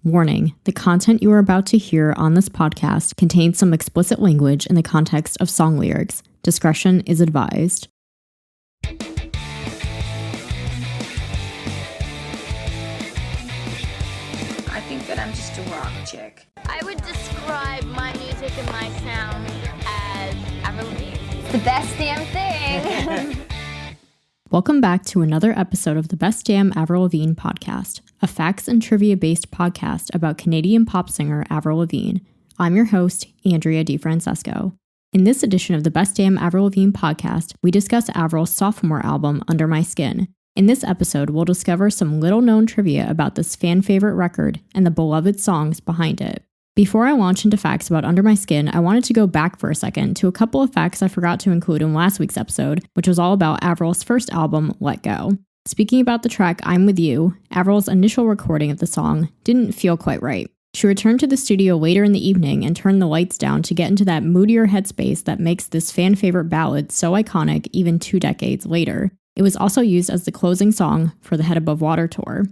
Warning, the content you are about to hear on this podcast contains some explicit language in the context of song lyrics. Discretion is advised. I think that I'm just a rock chick. I would describe my music and my sound as Avril Lavigne. The best damn thing. Welcome back to another episode of the Best Damn Avril Lavigne podcast, a facts and trivia-based podcast about Canadian pop singer Avril Lavigne. I'm your host, Andrea DiFrancesco. In this edition of the Best Damn Avril Lavigne podcast, we discuss Avril's sophomore album, Under My Skin. In this episode, we'll discover some little-known trivia about this fan-favorite record and the beloved songs behind it. Before I launch into facts about Under My Skin, I wanted to go back for a second to a couple of facts I forgot to include in last week's episode, which was all about Avril's first album, Let Go. Speaking about the track I'm With You, Avril's initial recording of the song didn't feel quite right. She returned to the studio later in the evening and turned the lights down to get into that moodier headspace that makes this fan-favorite ballad so iconic even 2 decades later. It was also used as the closing song for the Head Above Water tour.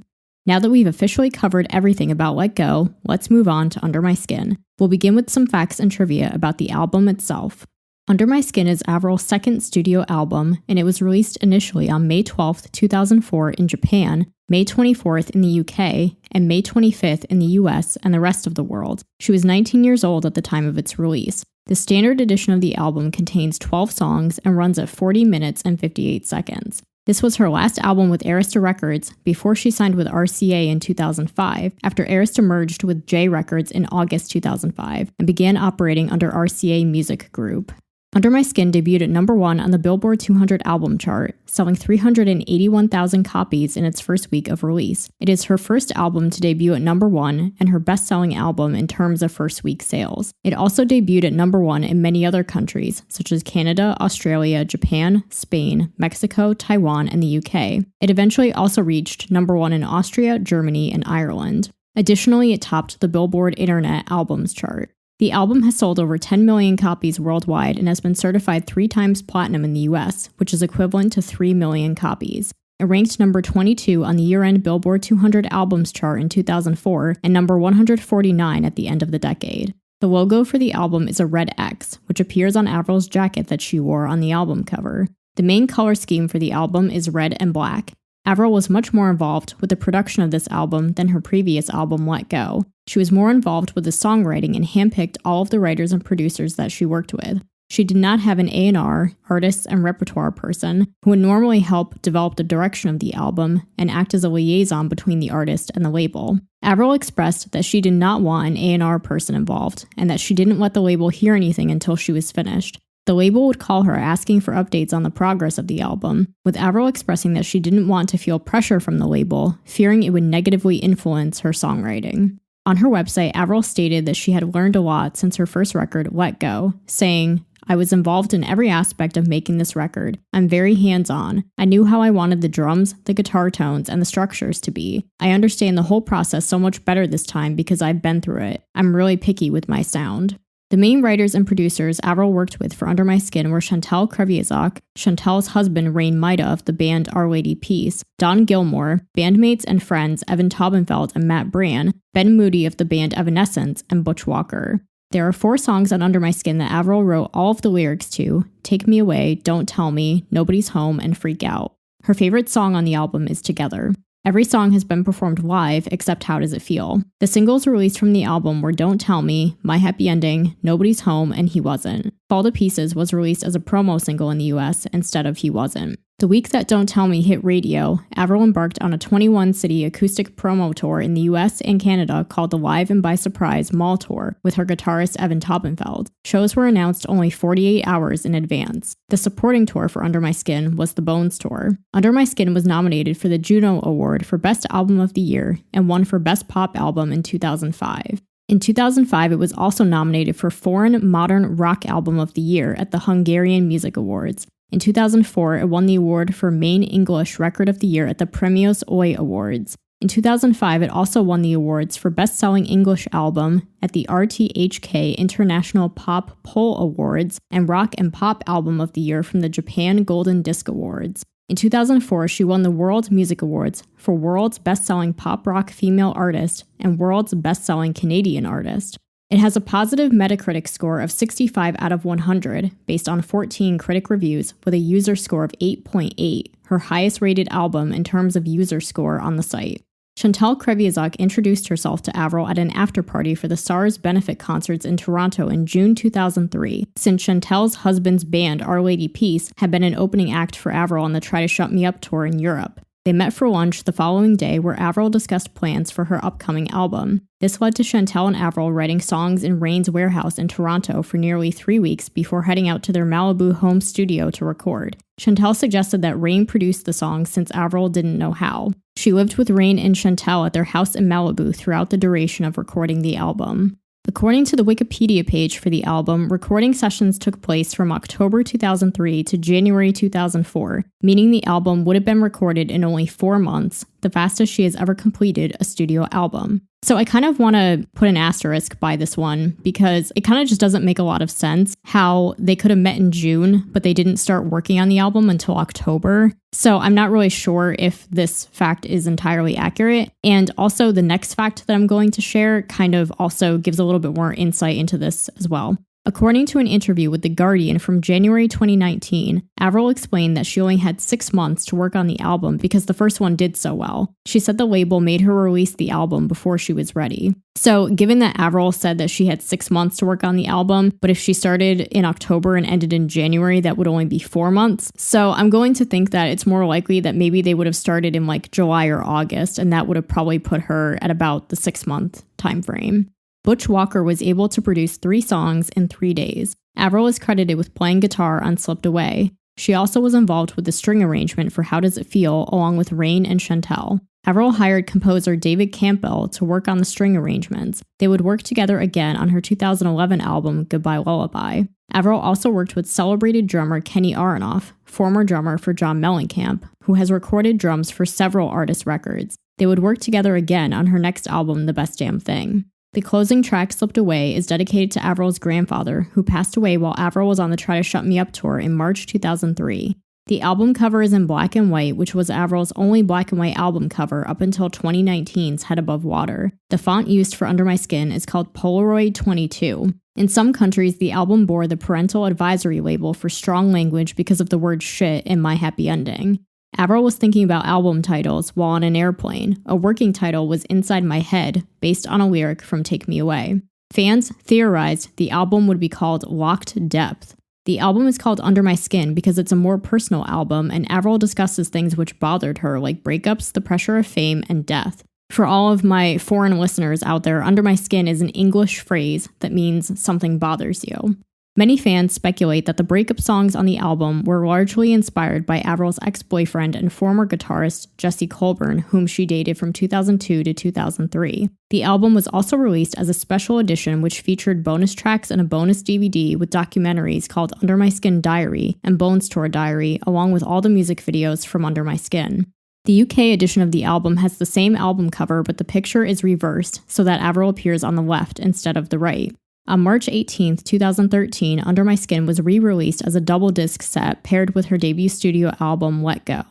Now that we've officially covered everything about Let Go, let's move on to Under My Skin. We'll begin with some facts and trivia about the album itself. Under My Skin is Avril's second studio album, and it was released initially on May 12, 2004 in Japan, May 24th in the UK, and May 25th in the US and the rest of the world. She was 19 years old at the time of its release. The standard edition of the album contains 12 songs and runs at 40 minutes and 58 seconds. This was her last album with Arista Records before she signed with RCA in 2005, after Arista merged with J Records in August 2005 and began operating under RCA Music Group. Under My Skin debuted at number 1 on the Billboard 200 album chart, selling 381,000 copies in its first week of release. It is her first album to debut at number 1 and her best-selling album in terms of first week sales. It also debuted at number 1 in many other countries, such as Canada, Australia, Japan, Spain, Mexico, Taiwan, and the UK. It eventually also reached number 1 in Austria, Germany, and Ireland. Additionally, it topped the Billboard Internet Albums chart. The album has sold over 10 million copies worldwide and has been certified 3 times platinum in the US, which is equivalent to 3 million copies. It ranked number 22 on the year-end Billboard 200 Albums chart in 2004 and number 149 at the end of the decade. The logo for the album is a red X, which appears on Avril's jacket that she wore on the album cover. The main color scheme for the album is red and black. Avril was much more involved with the production of this album than her previous album, Let Go. She was more involved with the songwriting and handpicked all of the writers and producers that she worked with. She did not have an A&R, artists and repertoire person, who would normally help develop the direction of the album and act as a liaison between the artist and the label. Avril expressed that she did not want an A&R person involved, and that she didn't let the label hear anything until she was finished. The label would call her asking for updates on the progress of the album, with Avril expressing that she didn't want to feel pressure from the label, fearing it would negatively influence her songwriting. On her website, Avril stated that she had learned a lot since her first record, Let Go, saying, "I was involved in every aspect of making this record. I'm very hands-on. I knew how I wanted the drums, the guitar tones, and the structures to be. I understand the whole process so much better this time because I've been through it. I'm really picky with my sound." The main writers and producers Avril worked with for Under My Skin were Chantal Kreviazuk, Chantal's husband Rain Maida of the band Our Lady Peace, Don Gilmore, bandmates and friends Evan Taubenfeld and Matt Brand, Ben Moody of the band Evanescence, and Butch Walker. There are 4 songs on Under My Skin that Avril wrote all of the lyrics to: Take Me Away, Don't Tell Me, Nobody's Home, and Freak Out. Her favorite song on the album is Together. Every song has been performed live except How Does It Feel? The singles released from the album were Don't Tell Me, My Happy Ending, Nobody's Home, and He Wasn't. Fall to Pieces was released as a promo single in the US instead of He Wasn't. The week that Don't Tell Me hit radio, Avril embarked on a 21-city acoustic promo tour in the US and Canada called the Live and by Surprise Mall Tour with her guitarist Evan Taubenfeld. Shows were announced only 48 hours in advance. The supporting tour for Under My Skin was the Bones Tour. Under My Skin was nominated for the Juno Award for Best Album of the Year and won for Best Pop Album in 2005. In 2005, it was also nominated for Foreign Modern Rock Album of the Year at the Hungarian Music Awards. In 2004, it won the award for Main English Record of the Year at the Premios Oi Awards. In 2005, it also won the awards for Best-Selling English Album at the RTHK International Pop Poll Awards and Rock and Pop Album of the Year from the Japan Golden Disc Awards. In 2004, she won the World Music Awards for World's Best-Selling Pop Rock Female Artist and World's Best-Selling Canadian Artist. It has a positive Metacritic score of 65 out of 100 based on 14 critic reviews with a user score of 8.8, her highest rated album in terms of user score on the site. Chantal Kreviazuk introduced herself to Avril at an after-party for the STARS benefit concerts in Toronto in June 2003, since Chantal's husband's band Our Lady Peace had been an opening act for Avril on the Try to Shut Me Up tour in Europe. They met for lunch the following day where Avril discussed plans for her upcoming album. This led to Chantal and Avril writing songs in Rain's warehouse in Toronto for nearly 3 weeks before heading out to their Malibu home studio to record. Chantal suggested that Rain produce the songs since Avril didn't know how. She lived with Rain and Chantal at their house in Malibu throughout the duration of recording the album. According to the Wikipedia page for the album, recording sessions took place from October 2003 to January 2004, meaning the album would have been recorded in only 4 months, the fastest she has ever completed a studio album. So I kind of want to put an asterisk by this one because it kind of just doesn't make a lot of sense how they could have met in June, but they didn't start working on the album until October. So I'm not really sure if this fact is entirely accurate. And also the next fact that I'm going to share kind of also gives a little bit more insight into this as well. According to an interview with The Guardian from January 2019, Avril explained that she only had 6 months to work on the album because the first one did so well. She said the label made her release the album before she was ready. So given that Avril said that she had 6 months to work on the album, but if she started in October and ended in January, that would only be 4 months. So I'm going to think that it's more likely that maybe they would have started in like July or August, and that would have probably put her at about the 6-month time frame. Butch Walker was able to produce 3 songs in 3 days. Avril is credited with playing guitar on Slipped Away. She also was involved with the string arrangement for How Does It Feel, along with Rain and Chantal. Avril hired composer David Campbell to work on the string arrangements. They would work together again on her 2011 album, Goodbye Lullaby. Avril also worked with celebrated drummer Kenny Aronoff, former drummer for John Mellencamp, who has recorded drums for several artist records. They would work together again on her next album, The Best Damn Thing. The closing track, Slipped Away, is dedicated to Avril's grandfather, who passed away while Avril was on the Try to Shut Me Up tour in March 2003. The album cover is in black and white, which was Avril's only black and white album cover up until 2019's Head Above Water. The font used for Under My Skin is called Polaroid 22. In some countries, the album bore the parental advisory label for strong language because of the word shit in My Happy Ending. Avril was thinking about album titles while on an airplane. A working title was Inside My Head, based on a lyric from Take Me Away. Fans theorized the album would be called Locked Depth. The album is called Under My Skin because it's a more personal album, and Avril discusses things which bothered her, like breakups, the pressure of fame, and death. For all of my foreign listeners out there, Under My Skin is an English phrase that means something bothers you. Many fans speculate that the breakup songs on the album were largely inspired by Avril's ex-boyfriend and former guitarist Jesse Colburn, whom she dated from 2002 to 2003. The album was also released as a special edition which featured bonus tracks and a bonus DVD with documentaries called Under My Skin Diary and Bones Tour Diary, along with all the music videos from Under My Skin. The UK edition of the album has the same album cover, but the picture is reversed so that Avril appears on the left instead of the right. On March 18, 2013, Under My Skin was re-released as a double disc set paired with her debut studio album, Let Go.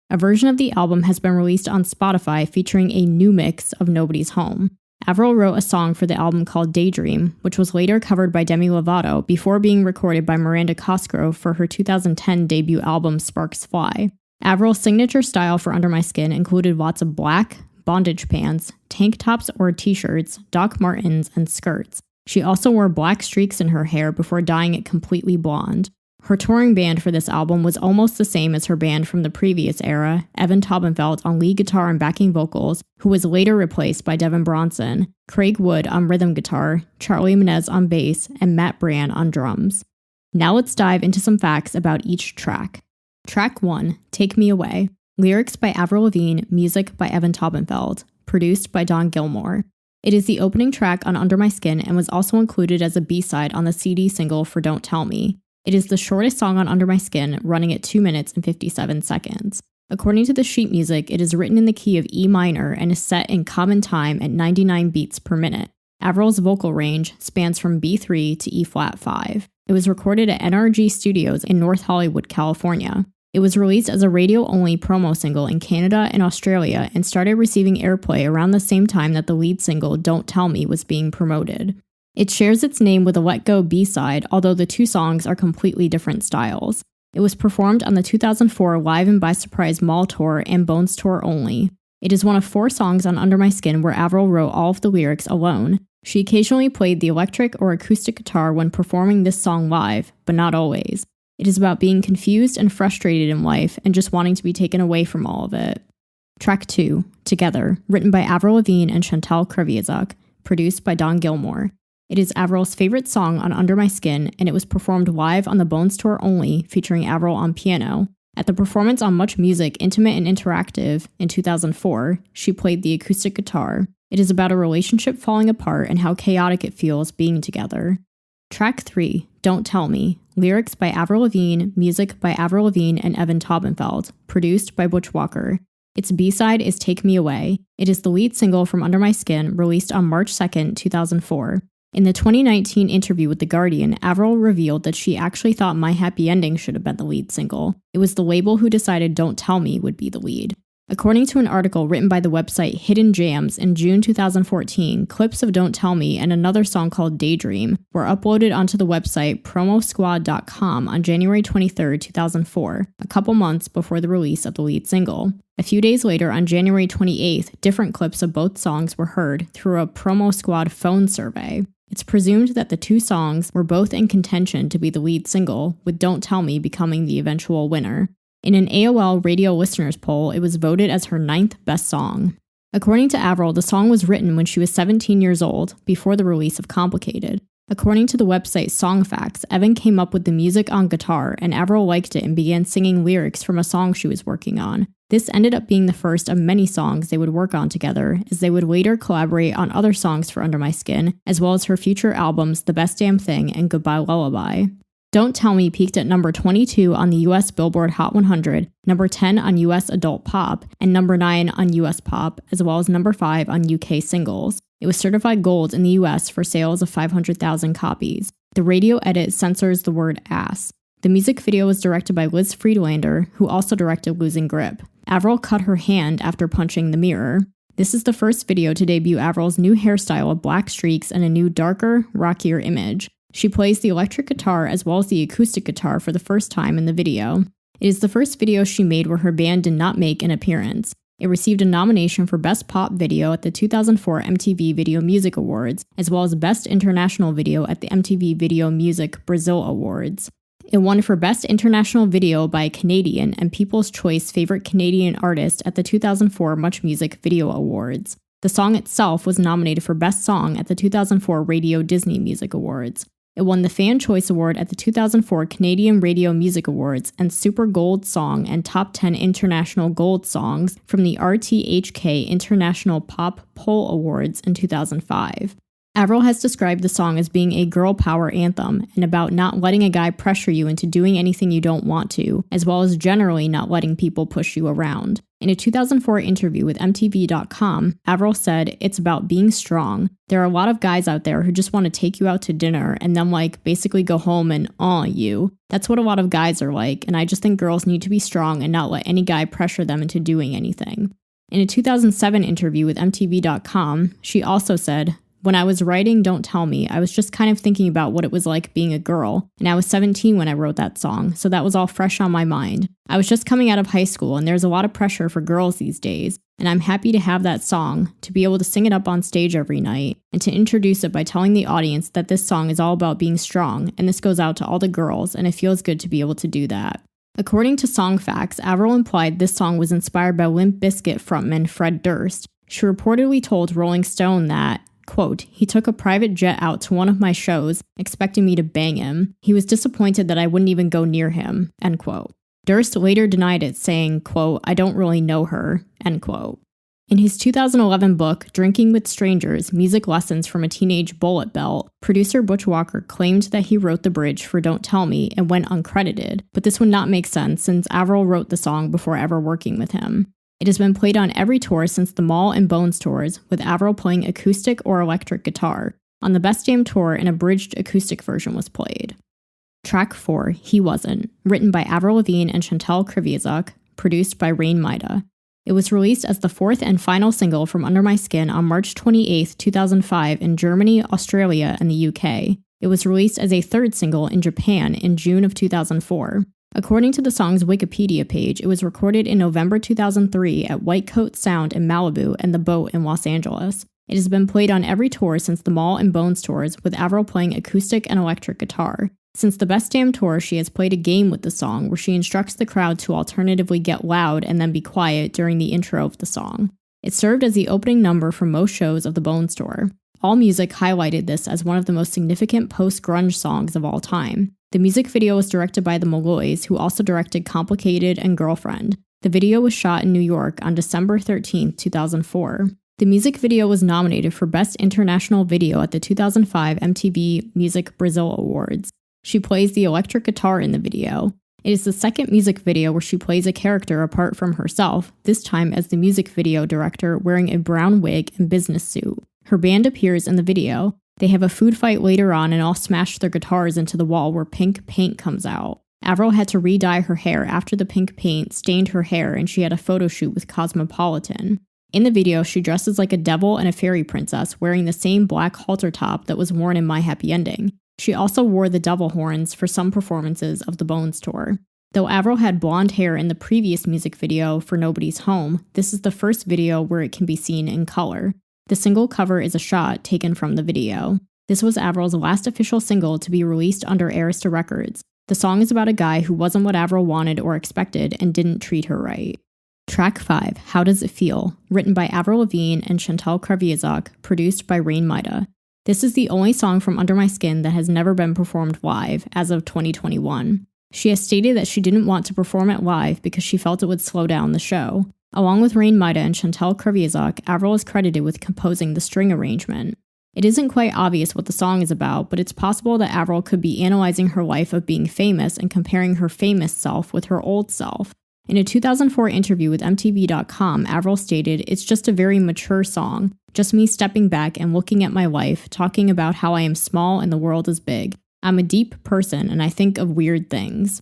A version of the album has been released on Spotify featuring a new mix of Nobody's Home. Avril wrote a song for the album called Daydream, which was later covered by Demi Lovato before being recorded by Miranda Cosgrove for her 2010 debut album, Sparks Fly. Avril's signature style for Under My Skin included lots of black, bondage pants, tank tops or t-shirts, Doc Martens, and skirts. She also wore black streaks in her hair before dyeing it completely blonde. Her touring band for this album was almost the same as her band from the previous era, Evan Taubenfeld on lead guitar and backing vocals, who was later replaced by Devin Bronson, Craig Wood on rhythm guitar, Charlie Menez on bass, and Matt Brand on drums. Now let's dive into some facts about each track. Track 1, Take Me Away. Lyrics by Avril Lavigne, music by Evan Taubenfeld, produced by Don Gilmore. It is the opening track on Under My Skin and was also included as a B-side on the CD single for Don't Tell Me. It is the shortest song on Under My Skin, running at 2 minutes and 57 seconds. According to the sheet music, it is written in the key of E minor and is set in common time at 99 beats per minute. Avril's vocal range spans from B3 to E-flat 5. It was recorded at NRG Studios in North Hollywood, California. It was released as a radio-only promo single in Canada and Australia and started receiving airplay around the same time that the lead single Don't Tell Me was being promoted. It shares its name with a Let Go B-side, although the two songs are completely different styles. It was performed on the 2004 Live and by Surprise Mall Tour and Bones Tour only. It is one of 4 songs on Under My Skin where Avril wrote all of the lyrics alone. She occasionally played the electric or acoustic guitar when performing this song live, but not always. It is about being confused and frustrated in life and just wanting to be taken away from all of it. Track 2, Together, written by Avril Lavigne and Chantal Kreviazuk, produced by Don Gilmore. It is Avril's favorite song on Under My Skin, and it was performed live on the Bones Tour only, featuring Avril on piano. At the performance on Much Music, Intimate and Interactive, in 2004, she played the acoustic guitar. It is about a relationship falling apart and how chaotic it feels being together. Track 3, Don't Tell Me, lyrics by Avril Lavigne, music by Avril Lavigne and Evan Taubenfeld, produced by Butch Walker. Its B-side is Take Me Away. It is the lead single from Under My Skin, released on March 2, 2004. In the 2019 interview with The Guardian, Avril revealed that she actually thought My Happy Ending should have been the lead single. It was the label who decided Don't Tell Me would be the lead. According to an article written by the website Hidden Jams in June 2014, clips of Don't Tell Me and another song called Daydream were uploaded onto the website promosquad.com on January 23, 2004, a couple months before the release of the lead single. A few days later, on January 28th, different clips of both songs were heard through a Promo Squad phone survey. It's presumed that the two songs were both in contention to be the lead single, with Don't Tell Me becoming the eventual winner. In an AOL radio listeners poll, it was voted as her 9th best song. According to Avril, the song was written when she was 17 years old, before the release of Complicated. According to the website Songfacts, Evan came up with the music on guitar, and Avril liked it and began singing lyrics from a song she was working on. This ended up being the first of many songs they would work on together, as they would later collaborate on other songs for Under My Skin, as well as her future albums The Best Damn Thing and Goodbye Lullaby. Don't Tell Me peaked at number 22 on the US Billboard Hot 100, number 10 on US Adult Pop, and number 9 on US Pop, as well as number 5 on UK Singles. It was certified gold in the US for sales of 500,000 copies. The radio edit censors the word ass. The music video was directed by Liz Friedlander, who also directed Losing Grip. Avril cut her hand after punching the mirror. This is the first video to debut Avril's new hairstyle of black streaks and a new darker, rockier image. She plays the electric guitar as well as the acoustic guitar for the first time in the video. It is the first video she made where her band did not make an appearance. It received a nomination for Best Pop Video at the 2004 MTV Video Music Awards, as well as Best International Video at the MTV Video Music Brazil Awards. It won for Best International Video by a Canadian and People's Choice Favorite Canadian Artist at the 2004 Much Music Video Awards. The song itself was nominated for Best Song at the 2004 Radio Disney Music Awards. It won the Fan Choice Award at the 2004 Canadian Radio Music Awards and Super Gold Song and Top 10 International Gold Songs from the RTHK International Pop Poll Awards in 2005. Avril has described the song as being a girl power anthem and about not letting a guy pressure you into doing anything you don't want to, as well as generally not letting people push you around. In a 2004 interview with MTV.com, Avril said, "It's about being strong. There are a lot of guys out there who just want to take you out to dinner and then basically go home and aw you. That's what a lot of guys are like, and I just think girls need to be strong and not let any guy pressure them into doing anything." In a 2007 interview with MTV.com, she also said, "When I was writing Don't Tell Me, I was just kind of thinking about what it was like being a girl, and I was 17 when I wrote that song, so that was all fresh on my mind. I was just coming out of high school, and there's a lot of pressure for girls these days, and I'm happy to have that song, to be able to sing it up on stage every night, and to introduce it by telling the audience that this song is all about being strong, and this goes out to all the girls, and it feels good to be able to do that." According to Songfacts, Avril implied this song was inspired by Limp Bizkit frontman Fred Durst. She reportedly told Rolling Stone that, quote, "He took a private jet out to one of my shows, expecting me to bang him. He was disappointed that I wouldn't even go near him," end quote. Durst later denied it, saying, quote, "I don't really know her," end quote. In his 2011 book, Drinking with Strangers, Music Lessons from a Teenage Bullet Belt, producer Butch Walker claimed that he wrote the bridge for Don't Tell Me and went uncredited, but this would not make sense since Avril wrote the song before ever working with him. It has been played on every tour since the Mall and Bones tours, with Avril playing acoustic or electric guitar. On the Best Damn tour, an abridged acoustic version was played. Track 4, He Wasn't, written by Avril Lavigne and Chantal Kreviazuk, produced by Rain Maida. It was released as the fourth and final single from Under My Skin on March 28, 2005 in Germany, Australia, and the UK. It was released as a third single in Japan in June of 2004. According to the song's Wikipedia page, it was recorded in November 2003 at White Coat Sound in Malibu and The Boat in Los Angeles. It has been played on every tour since the Mall and Bones tours, with Avril playing acoustic and electric guitar. Since the Best Damn tour, she has played a game with the song where she instructs the crowd to alternatively get loud and then be quiet during the intro of the song. It served as the opening number for most shows of the Bones tour. AllMusic highlighted this as one of the most significant post-grunge songs of all time. The music video was directed by the Molloys, who also directed Complicated and Girlfriend. The video was shot in New York on December 13, 2004. The music video was nominated for Best International Video at the 2005 MTV Music Brazil Awards. She plays the electric guitar in the video. It is the second music video where she plays a character apart from herself, this time as the music video director wearing a brown wig and business suit. Her band appears in the video. They have a food fight later on and all smash their guitars into the wall where pink paint comes out. Avril had to re-dye her hair after the pink paint stained her hair, and she had a photo shoot with Cosmopolitan. In the video, she dresses like a devil and a fairy princess, wearing the same black halter top that was worn in My Happy Ending. She also wore the devil horns for some performances of the Bones tour. Though Avril had blonde hair in the previous music video for Nobody's Home, this is the first video where it can be seen in color. The single cover is a shot taken from the video. This was Avril's last official single to be released under Arista Records. The song is about a guy who wasn't what Avril wanted or expected and didn't treat her right. Track 5, How Does It Feel, written by Avril Lavigne and Chantal Kreviazuk, produced by Rain Maida. This is the only song from Under My Skin that has never been performed live as of 2021. She has stated that she didn't want to perform it live because she felt it would slow down the show. Along with Rain Maida and Chantal Kreviazuk, Avril is credited with composing the string arrangement. It isn't quite obvious what the song is about, but it's possible that Avril could be analyzing her life of being famous and comparing her famous self with her old self. In a 2004 interview with MTV.com, Avril stated, "It's just a very mature song, just me stepping back and looking at my life, talking about how I am small and the world is big. I'm a deep person and I think of weird things."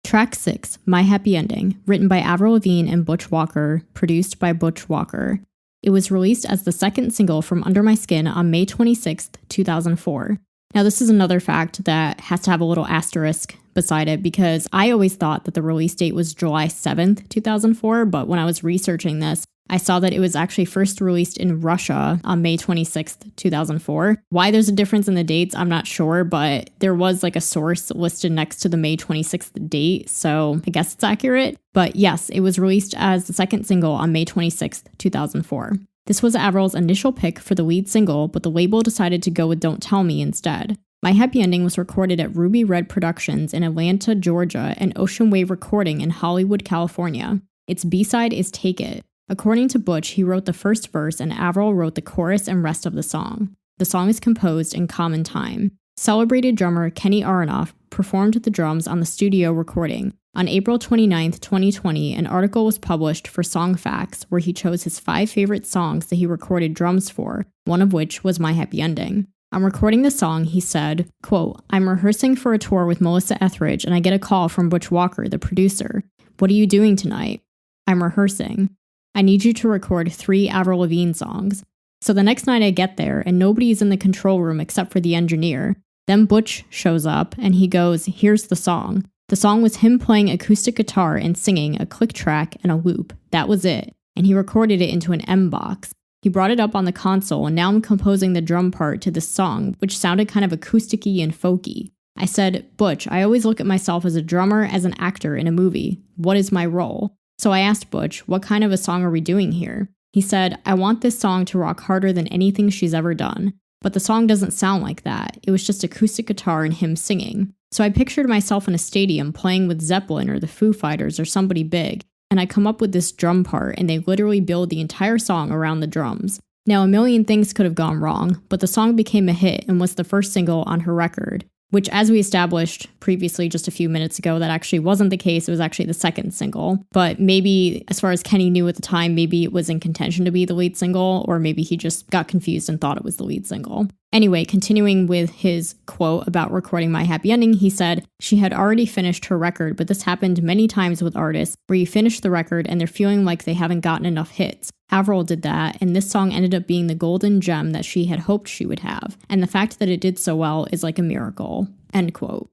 Track 6, My Happy Ending, written by Avril Lavigne and Butch Walker, produced by Butch Walker. It was released as the second single from Under My Skin on May 26, 2004. Now, this is another fact that has to have a little asterisk beside it because I always thought that the release date was July 7th, 2004, but when I was researching this, I saw that it was actually first released in Russia on May 26th, 2004. Why there's a difference in the dates, I'm not sure, but there was like a source listed next to the May 26th date, so I guess it's accurate. But yes, it was released as the second single on May 26th, 2004. This was Avril's initial pick for the lead single, but the label decided to go with Don't Tell Me instead. My Happy Ending was recorded at Ruby Red Productions in Atlanta, Georgia, and Ocean Wave Recording in Hollywood, California. Its B-side is Take It. According to Butch, he wrote the first verse and Avril wrote the chorus and rest of the song. The song is composed in common time. Celebrated drummer Kenny Aronoff performed the drums on the studio recording. On April 29, 2020, an article was published for Song Facts where he chose his 5 favorite songs that he recorded drums for, one of which was My Happy Ending. On recording the song, he said, quote, "I'm rehearsing for a tour with Melissa Etheridge and I get a call from Butch Walker, the producer. What are you doing tonight? I'm rehearsing. I need you to record 3 Avril Lavigne songs." So the next night I get there and nobody's in the control room except for the engineer. Then Butch shows up and he goes, "Here's the song." The song was him playing acoustic guitar and singing a click track and a loop. That was it. And he recorded it into an M box. He brought it up on the console and now I'm composing the drum part to this song, which sounded kind of acousticy and folky. I said, "Butch, I always look at myself as a drummer, as an actor in a movie. What is my role?" So I asked Butch, "What kind of a song are we doing here?" He said, "I want this song to rock harder than anything she's ever done." But the song doesn't sound like that. It was just acoustic guitar and him singing. So I pictured myself in a stadium playing with Zeppelin or the Foo Fighters or somebody big, and I come up with this drum part and they literally build the entire song around the drums. Now, a million things could have gone wrong, but the song became a hit and was the first single on her record. which, as we established previously just a few minutes ago, that actually wasn't the case. It was actually the second single. But maybe, as far as Kenny knew at the time, maybe it was in contention to be the lead single, or maybe he just got confused and thought it was the lead single. Anyway, continuing with his quote about recording My Happy Ending, he said, "She had already finished her record, but this happened many times with artists where you finish the record and they're feeling like they haven't gotten enough hits. Avril did that, and this song ended up being the golden gem that she had hoped she would have, and the fact that it did so well is like a miracle." End quote.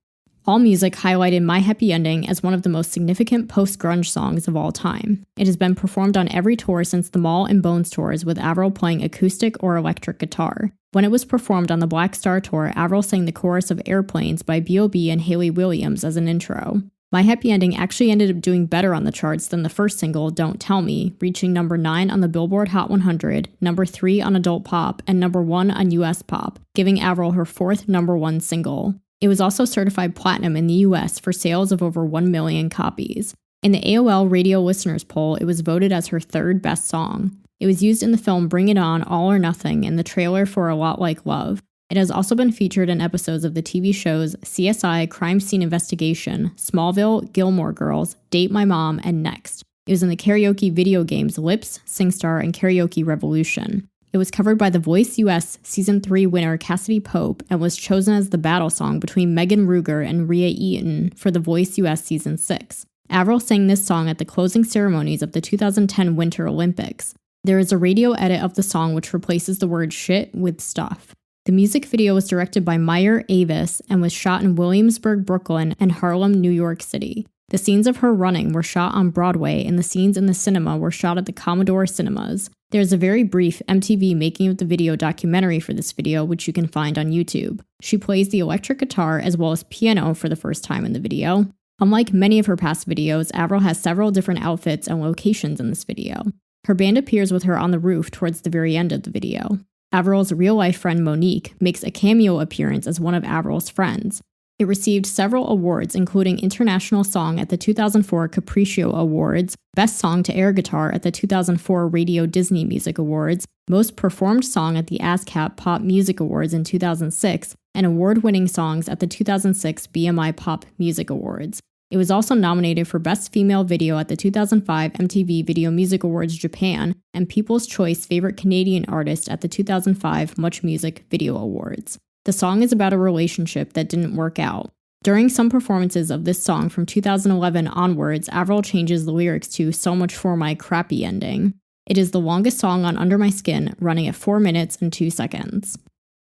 AllMusic highlighted My Happy Ending as one of the most significant post-grunge songs of all time. It has been performed on every tour since the Mall and Bones tours, with Avril playing acoustic or electric guitar. When it was performed on the Black Star tour, Avril sang the chorus of Airplanes by B.O.B. and Hayley Williams as an intro. My Happy Ending actually ended up doing better on the charts than the first single, Don't Tell Me, reaching number 9 on the Billboard Hot 100, number 3 on Adult Pop, and number 1 on US Pop, giving Avril her 4th number 1 single. It was also certified platinum in the US for sales of over 1 million copies. In the AOL Radio Listeners Poll, it was voted as her 3rd best song. It was used in the film Bring It On, All or Nothing, and the trailer for A Lot Like Love. It has also been featured in episodes of the TV shows CSI, Crime Scene Investigation, Smallville, Gilmore Girls, Date My Mom, and Next. It was in the karaoke video games Lips, SingStar, and Karaoke Revolution. It was covered by The Voice US Season 3 winner Cassidy Pope and was chosen as the battle song between Megan Ruger and Rhea Eaton for The Voice US Season 6. Avril sang this song at the closing ceremonies of the 2010 Winter Olympics. There is a radio edit of the song which replaces the word shit with stuff. The music video was directed by Meyer Avis and was shot in Williamsburg, Brooklyn, and Harlem, New York City. The scenes of her running were shot on Broadway, and the scenes in the cinema were shot at the Commodore Cinemas. There's a very brief MTV making of the video documentary for this video, which you can find on YouTube. She plays the electric guitar as well as piano for the first time in the video. Unlike many of her past videos, Avril has several different outfits and locations in this video. Her band appears with her on the roof towards the very end of the video. Avril's real-life friend Monique makes a cameo appearance as one of Avril's friends. It received several awards, including International Song at the 2004 Capriccio Awards, Best Song to Air Guitar at the 2004 Radio Disney Music Awards, Most Performed Song at the ASCAP Pop Music Awards in 2006, and award-winning songs at the 2006 BMI Pop Music Awards. It was also nominated for Best Female Video at the 2005 MTV Video Music Awards Japan and People's Choice Favorite Canadian Artist at the 2005 Much Music Video Awards. The song is about a relationship that didn't work out. During some performances of this song from 2011 onwards, Avril changes the lyrics to "So much for my crappy ending." It is the longest song on Under My Skin, running at 4 minutes and 2 seconds.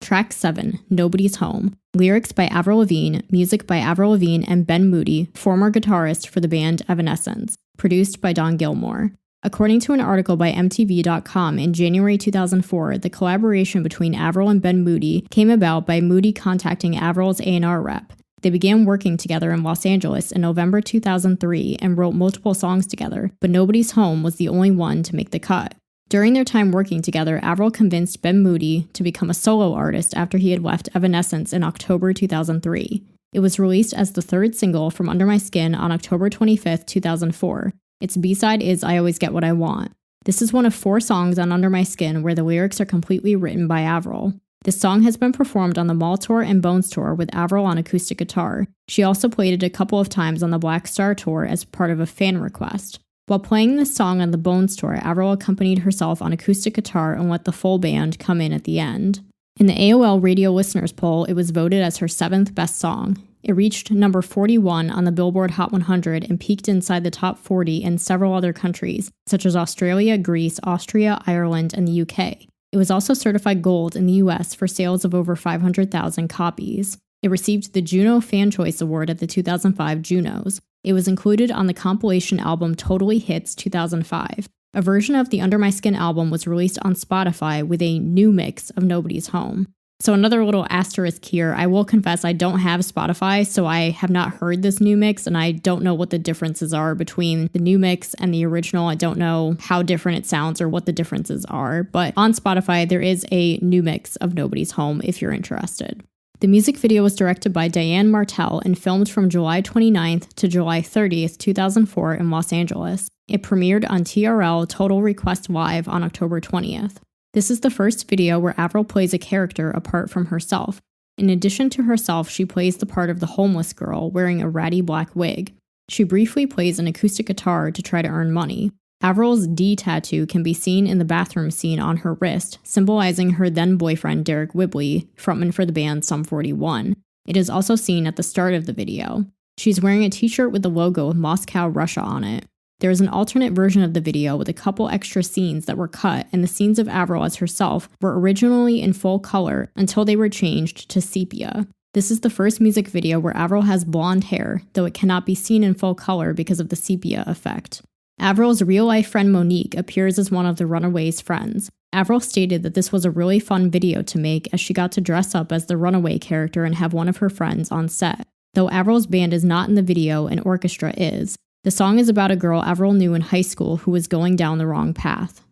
Track 7, Nobody's Home. Lyrics by Avril Lavigne, music by Avril Lavigne and Ben Moody, former guitarist for the band Evanescence. Produced by Don Gilmore. According to an article by MTV.com in January 2004, the collaboration between Avril and Ben Moody came about by Moody contacting Avril's A&R rep. They began working together in Los Angeles in November 2003 and wrote multiple songs together, but Nobody's Home was the only one to make the cut. During their time working together, Avril convinced Ben Moody to become a solo artist after he had left Evanescence in October 2003. It was released as the 3rd single from Under My Skin on October 25, 2004. Its B-side is I Always Get What I Want. This is one of 4 songs on Under My Skin where the lyrics are completely written by Avril. This song has been performed on the Mall Tour and Bones Tour with Avril on acoustic guitar. She also played it a couple of times on the Black Star Tour as part of a fan request. While playing this song on the Bones Tour, Avril accompanied herself on acoustic guitar and let the full band come in at the end. In the AOL Radio Listeners Poll, it was voted as her 7th best song. It reached number 41 on the Billboard Hot 100 and peaked inside the top 40 in several other countries, such as Australia, Greece, Austria, Ireland, and the UK. It was also certified gold in the US for sales of over 500,000 copies. It received the Juno Fan Choice Award at the 2005 Junos. It was included on the compilation album Totally Hits 2005. A version of the Under My Skin album was released on Spotify with a new mix of Nobody's Home. So another little asterisk here, I will confess I don't have Spotify, so I have not heard this new mix, and I don't know what the differences are between the new mix and the original. I don't know how different it sounds or what the differences are, but on Spotify there is a new mix of Nobody's Home if you're interested. The music video was directed by Diane Martel and filmed from July 29th to July 30th, 2004 in Los Angeles. It premiered on TRL Total Request Live on October 20th. This is the first video where Avril plays a character apart from herself. In addition to herself, she plays the part of the homeless girl wearing a ratty black wig. She briefly plays an acoustic guitar to try to earn money. Avril's D tattoo can be seen in the bathroom scene on her wrist, symbolizing her then-boyfriend Derek Whibley, frontman for the band Sum 41. It is also seen at the start of the video. She's wearing a t-shirt with the logo of Moscow, Russia on it. There is an alternate version of the video with a couple extra scenes that were cut, and the scenes of Avril as herself were originally in full color until they were changed to sepia. This is the first music video where Avril has blonde hair, though it cannot be seen in full color because of the sepia effect. Avril's real-life friend Monique appears as one of the Runaways' friends. Avril stated that this was a really fun video to make as she got to dress up as the Runaway character and have one of her friends on set. Though Avril's band is not in the video, an orchestra is. The song is about a girl Avril knew in high school who was going down the wrong path.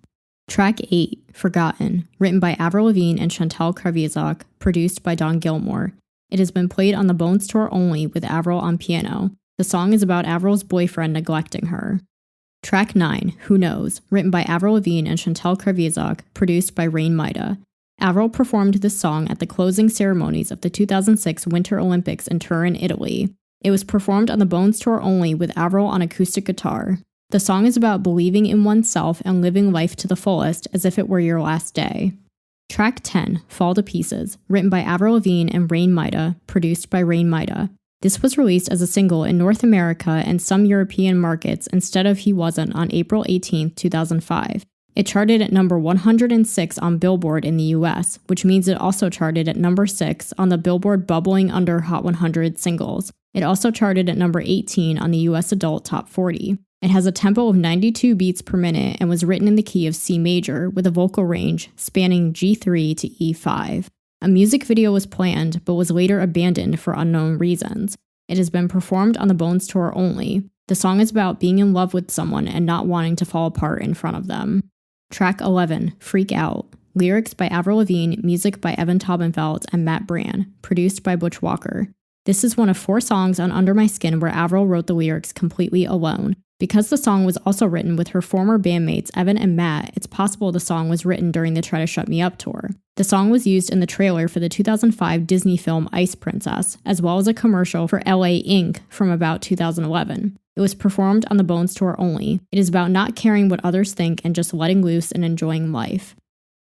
Track 8, Forgotten, written by Avril Lavigne and Chantal Kreviazuk, produced by Don Gilmore. It has been played on the Bones tour only with Avril on piano. The song is about Avril's boyfriend neglecting her. Track 9, Who Knows, written by Avril Lavigne and Chantal Kreviazuk, produced by Rain Maida. Avril performed this song at the closing ceremonies of the 2006 Winter Olympics in Turin, Italy. It was performed on the Bones tour only with Avril on acoustic guitar. The song is about believing in oneself and living life to the fullest as if it were your last day. Track 10, Fall to Pieces, written by Avril Lavigne and Rain Maida, produced by Rain Maida. This was released as a single in North America and some European markets instead of He Wasn't on April 18, 2005. It charted at number 106 on Billboard in the US, which means it also charted at number 6 on the Billboard Bubbling Under Hot 100 singles. It also charted at number 18 on the US Adult Top 40. It has a tempo of 92 beats per minute and was written in the key of C major with a vocal range spanning G3 to E5. A music video was planned, but was later abandoned for unknown reasons. It has been performed on the Bones tour only. The song is about being in love with someone and not wanting to fall apart in front of them. Track 11, Freak Out. Lyrics by Avril Lavigne, music by Evan Taubenfeld and Matt Brand, produced by Butch Walker. This is one of 4 songs on Under My Skin where Avril wrote the lyrics completely alone. Because the song was also written with her former bandmates Evan and Matt, it's possible the song was written during the Try to Shut Me Up tour. The song was used in the trailer for the 2005 Disney film Ice Princess, as well as a commercial for LA Inc. from about 2011. It was performed on the Bones tour only. It is about not caring what others think and just letting loose and enjoying life.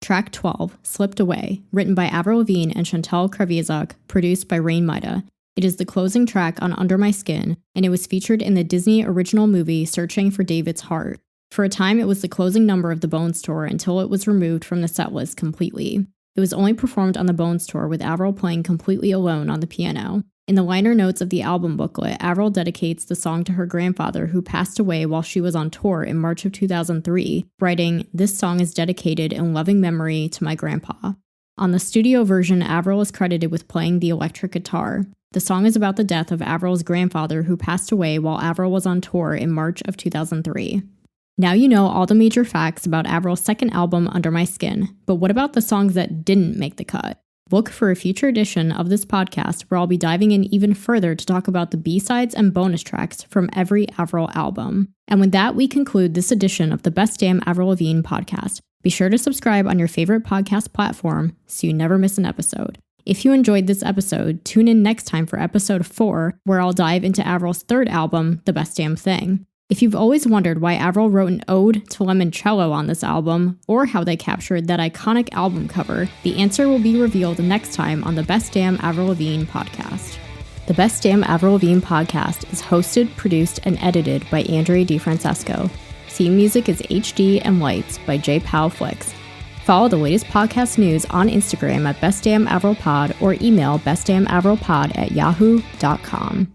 Track 12, Slipped Away, written by Avril Lavigne and Chantal Kreviazuk, produced by Rain Maida. It is the closing track on Under My Skin, and it was featured in the Disney original movie Searching for David's Heart. For a time, it was the closing number of the Bones tour until it was removed from the setlist completely. It was only performed on the Bones tour with Avril playing completely alone on the piano. In the liner notes of the album booklet, Avril dedicates the song to her grandfather who passed away while she was on tour in March of 2003, writing, "This song is dedicated in loving memory to my grandpa." On the studio version, Avril is credited with playing the electric guitar. The song is about the death of Avril's grandfather who passed away while Avril was on tour in March of 2003. Now you know all the major facts about Avril's second album, Under My Skin, but what about the songs that didn't make the cut? Look for a future edition of this podcast where I'll be diving in even further to talk about the B-sides and bonus tracks from every Avril album. And with that, we conclude this edition of the Best Damn Avril Lavigne podcast. Be sure to subscribe on your favorite podcast platform so you never miss an episode. If you enjoyed this episode, tune in next time for episode 4, where I'll dive into Avril's third album, The Best Damn Thing. If you've always wondered why Avril wrote an ode to limoncello on this album, or how they captured that iconic album cover, the answer will be revealed next time on the Best Damn Avril Lavigne podcast. The Best Damn Avril Lavigne podcast is hosted, produced, and edited by Andrea DiFrancesco. Theme music is HD and Lights by J. Powell Flicks. Follow the latest podcast news on Instagram at bestdamnavrilpod or email bestdamnavrilpod@yahoo.com.